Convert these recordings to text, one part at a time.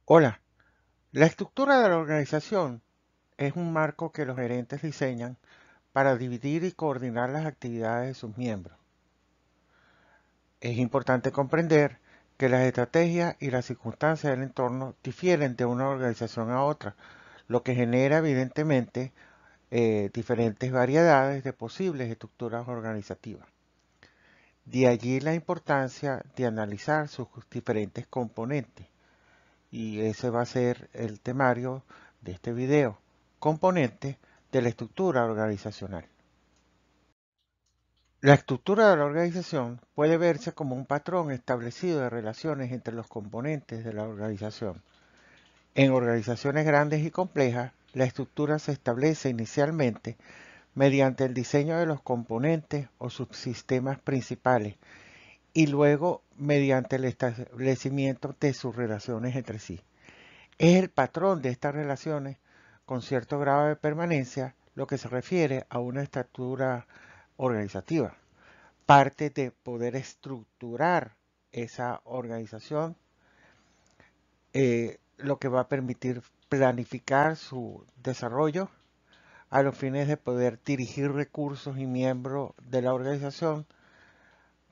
Hola, la estructura de la organización es un marco que los gerentes diseñan para dividir y coordinar las actividades de sus miembros. Es importante comprender que las estrategias y las circunstancias del entorno difieren de una organización a otra, lo que genera evidentemente diferentes variedades de posibles estructuras organizativas. De allí la importancia de analizar sus diferentes componentes. Y ese va a ser el temario de este video, componentes de la estructura organizacional. La estructura de la organización puede verse como un patrón establecido de relaciones entre los componentes de la organización. En organizaciones grandes y complejas, la estructura se establece inicialmente mediante el diseño de los componentes o subsistemas principales y luego mediante el establecimiento de sus relaciones entre sí. Es el patrón de estas relaciones con cierto grado de permanencia lo que se refiere a una estructura organizativa. Parte de poder estructurar esa organización, lo que va a permitir planificar su desarrollo a los fines de poder dirigir recursos y miembros de la organización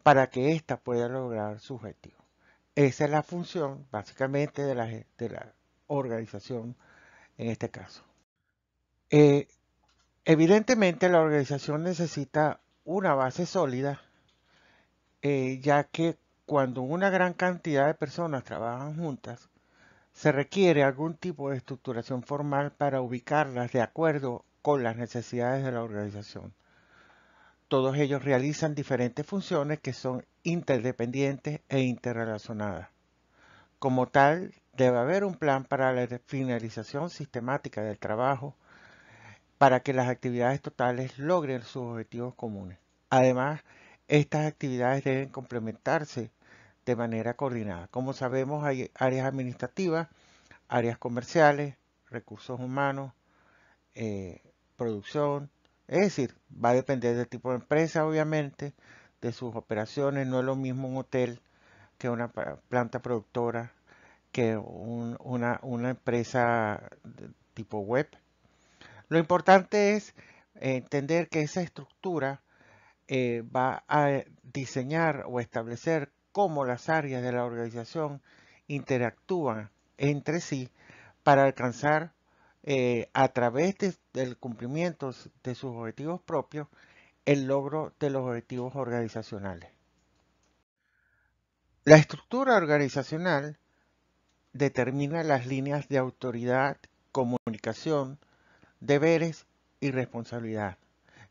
para que ésta pueda lograr su objetivo. Esa es la función básicamente de la organización en este caso. Eh, Evidentemente la organización necesita una base sólida, ya que cuando una gran cantidad de personas trabajan juntas, se requiere algún tipo de estructuración formal para ubicarlas de acuerdo con las necesidades de la organización. Todos ellos realizan diferentes funciones que son interdependientes e interrelacionadas. Como tal, debe haber un plan para la finalización sistemática del trabajo para que las actividades totales logren sus objetivos comunes. Además, estas actividades deben complementarse de manera coordinada. Como sabemos, hay áreas administrativas, áreas comerciales, recursos humanos, eh, producción. Es decir, va a depender del tipo de empresa, obviamente, de sus operaciones. No es lo mismo un hotel que una planta productora, que una empresa tipo web. Lo importante es entender que esa estructura va a diseñar o establecer cómo las áreas de la organización interactúan entre sí para alcanzar a través del cumplimiento de sus objetivos propios el logro de los objetivos organizacionales. La estructura organizacional determina las líneas de autoridad, comunicación, deberes y responsabilidad.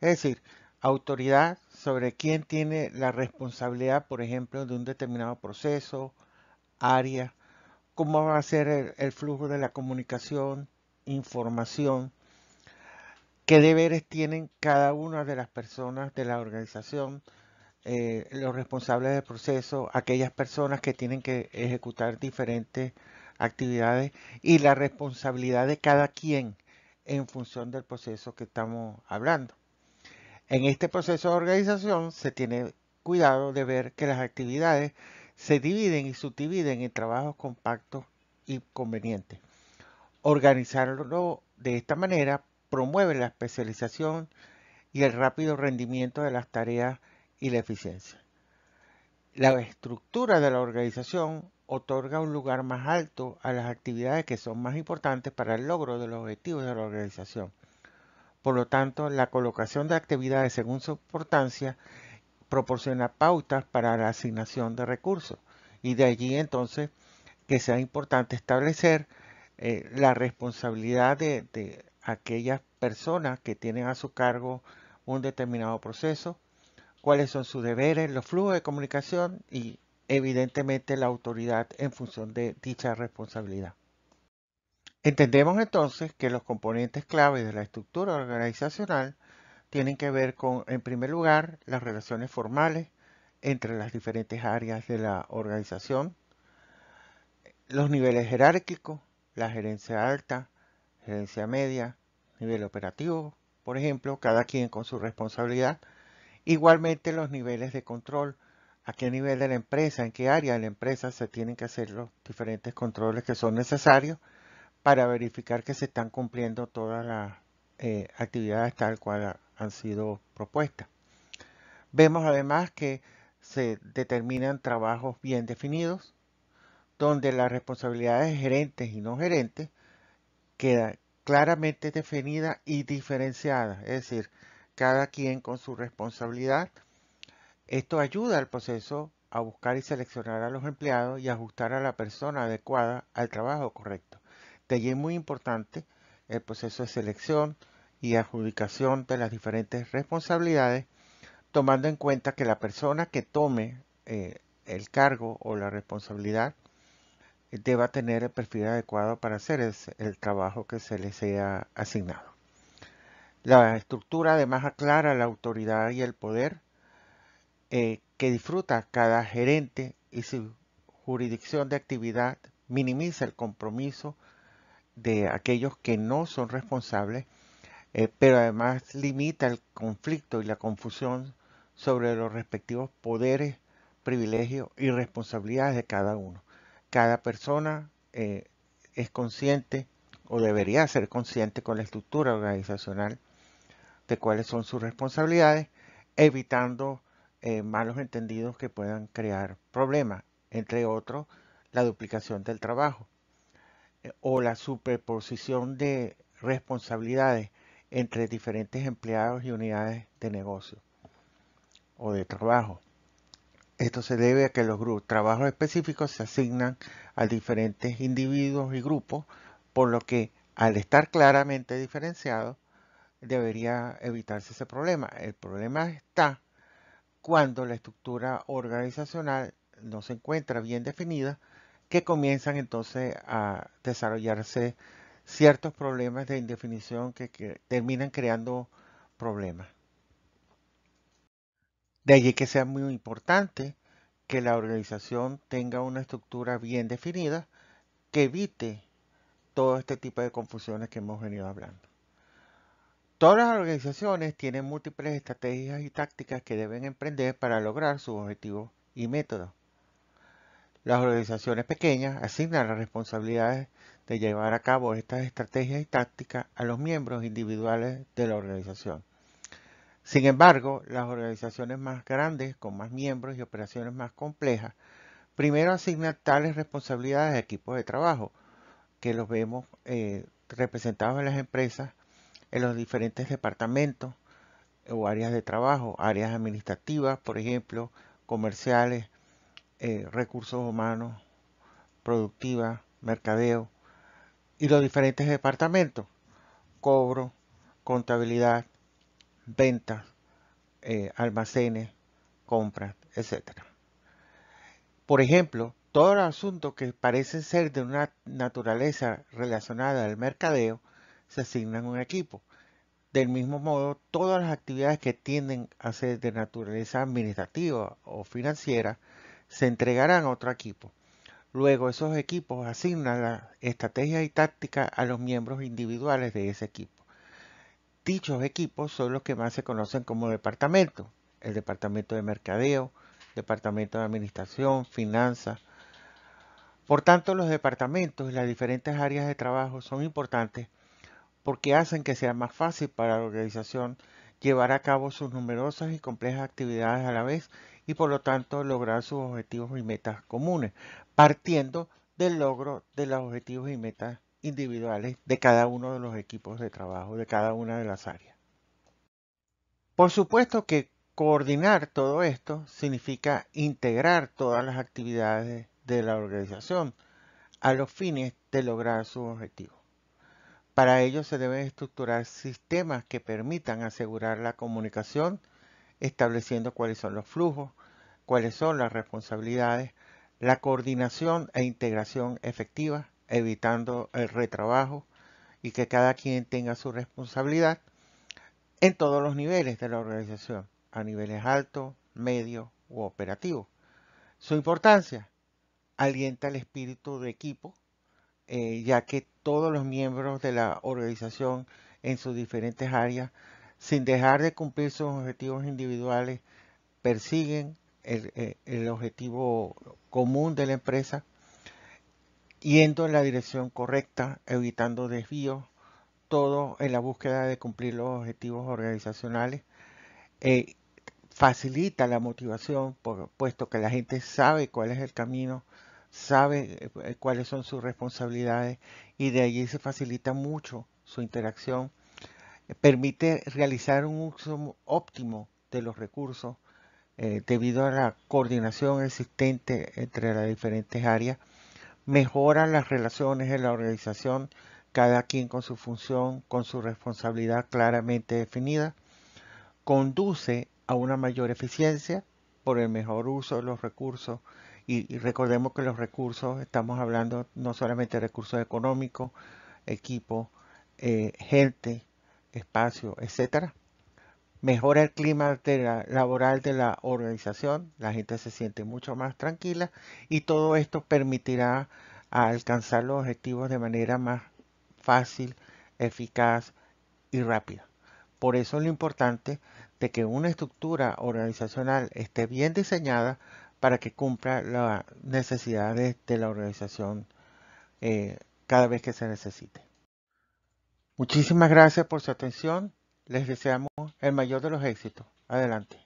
Es decir, autoridad sobre quién tiene la responsabilidad, por ejemplo, de un determinado proceso, área, cómo va a ser el flujo de la comunicación, información, qué deberes tienen cada una de las personas de la organización, los responsables del proceso, aquellas personas que tienen que ejecutar diferentes actividades y la responsabilidad de cada quien en función del proceso que estamos hablando. En este proceso de organización se tiene cuidado de ver que las actividades se dividen y subdividen en trabajos compactos y convenientes. Organizarlo de esta manera promueve la especialización y el rápido rendimiento de las tareas y la eficiencia. La estructura de la organización otorga un lugar más alto a las actividades que son más importantes para el logro de los objetivos de la organización. Por lo tanto, la colocación de actividades según su importancia proporciona pautas para la asignación de recursos. Y de allí entonces que sea importante establecer la responsabilidad de aquellas personas que tienen a su cargo un determinado proceso, cuáles son sus deberes, los flujos de comunicación y evidentemente la autoridad en función de dicha responsabilidad. Entendemos entonces que los componentes clave de la estructura organizacional tienen que ver con, en primer lugar, las relaciones formales entre las diferentes áreas de la organización, los niveles jerárquicos, la gerencia alta, gerencia media, nivel operativo, por ejemplo, cada quien con su responsabilidad. Igualmente los niveles de control, a qué nivel de la empresa, en qué área de la empresa se tienen que hacer los diferentes controles que son necesarios para verificar que se están cumpliendo todas las actividades tal cual han sido propuestas. Vemos además que se determinan trabajos bien definidos, donde las responsabilidades de gerentes y no gerentes quedan claramente definidas y diferenciadas, es decir, cada quien con su responsabilidad. Esto ayuda al proceso a buscar y seleccionar a los empleados y ajustar a la persona adecuada al trabajo correcto. De allí es muy importante el proceso de selección y adjudicación de las diferentes responsabilidades, tomando en cuenta que la persona que tome el cargo o la responsabilidad deba tener el perfil adecuado para hacer el trabajo que se le sea asignado. La estructura además aclara la autoridad y el poder que disfruta cada gerente y su jurisdicción de actividad, minimiza el compromiso de aquellos que no son responsables, pero además limita el conflicto y la confusión sobre los respectivos poderes, privilegios y responsabilidades de cada uno. Cada persona es consciente o debería ser consciente con la estructura organizacional de cuáles son sus responsabilidades, evitando malos entendidos que puedan crear problemas, entre otros la duplicación del trabajo o la superposición de responsabilidades entre diferentes empleados y unidades de negocio o de trabajo. Esto se debe a que los trabajos específicos se asignan a diferentes individuos y grupos, por lo que al estar claramente diferenciados, debería evitarse ese problema. El problema está cuando la estructura organizacional no se encuentra bien definida, que comienzan entonces a desarrollarse ciertos problemas de indefinición que terminan creando problemas. De allí que sea muy importante que la organización tenga una estructura bien definida que evite todo este tipo de confusiones que hemos venido hablando. Todas las organizaciones tienen múltiples estrategias y tácticas que deben emprender para lograr sus objetivos y métodos. Las organizaciones pequeñas asignan las responsabilidades de llevar a cabo estas estrategias y tácticas a los miembros individuales de la organización. Sin embargo, las organizaciones más grandes, con más miembros y operaciones más complejas, primero asignan tales responsabilidades a equipos de trabajo, que los vemos representados en las empresas, en los diferentes departamentos o áreas de trabajo, áreas administrativas, por ejemplo, comerciales, recursos humanos, productiva, mercadeo y los diferentes departamentos, cobro, contabilidad, ventas, almacenes, compras, etcétera. Por ejemplo, todos los asuntos que parecen ser de una naturaleza relacionada al mercadeo se asignan a un equipo. Del mismo modo, todas las actividades que tienden a ser de naturaleza administrativa o financiera se entregarán a otro equipo. Luego, esos equipos asignan las estrategias y tácticas a los miembros individuales de ese equipo. Dichos equipos son los que más se conocen como departamentos. El departamento de mercadeo, departamento de administración, finanzas. Por tanto, los departamentos y las diferentes áreas de trabajo son importantes porque hacen que sea más fácil para la organización llevar a cabo sus numerosas y complejas actividades a la vez y por lo tanto lograr sus objetivos y metas comunes, partiendo del logro de los objetivos y metas individuales de cada uno de los equipos de trabajo, de cada una de las áreas. Por supuesto que coordinar todo esto significa integrar todas las actividades de la organización a los fines de lograr sus objetivos. Para ello se deben estructurar sistemas que permitan asegurar la comunicación, estableciendo cuáles son los flujos, cuáles son las responsabilidades, la coordinación e integración efectiva, evitando el retrabajo y que cada quien tenga su responsabilidad en todos los niveles de la organización, a niveles altos, medios u operativos. Su importancia alienta el espíritu de equipo, ya que todos los miembros de la organización en sus diferentes áreas, sin dejar de cumplir sus objetivos individuales, persiguen el objetivo común de la empresa, yendo en la dirección correcta, evitando desvíos, todo en la búsqueda de cumplir los objetivos organizacionales. Eh, Facilita la motivación, puesto que la gente sabe cuál es el camino, sabe cuáles son sus responsabilidades y de allí se facilita mucho su interacción. Permite realizar un uso óptimo de los recursos debido a la coordinación existente entre las diferentes áreas. Mejora las relaciones en la organización, cada quien con su función, con su responsabilidad claramente definida. Conduce a una mayor eficiencia por el mejor uso de los recursos. Y recordemos que los recursos, estamos hablando no solamente de recursos económicos, equipo, gente, espacio, etcétera. Mejora el clima laboral de la organización, la gente se siente mucho más tranquila y todo esto permitirá alcanzar los objetivos de manera más fácil, eficaz y rápida. Por eso es lo importante de que una estructura organizacional esté bien diseñada para que cumpla las necesidades de la organización cada vez que se necesite. Muchísimas gracias por su atención. Les deseamos el mayor de los éxitos. Adelante.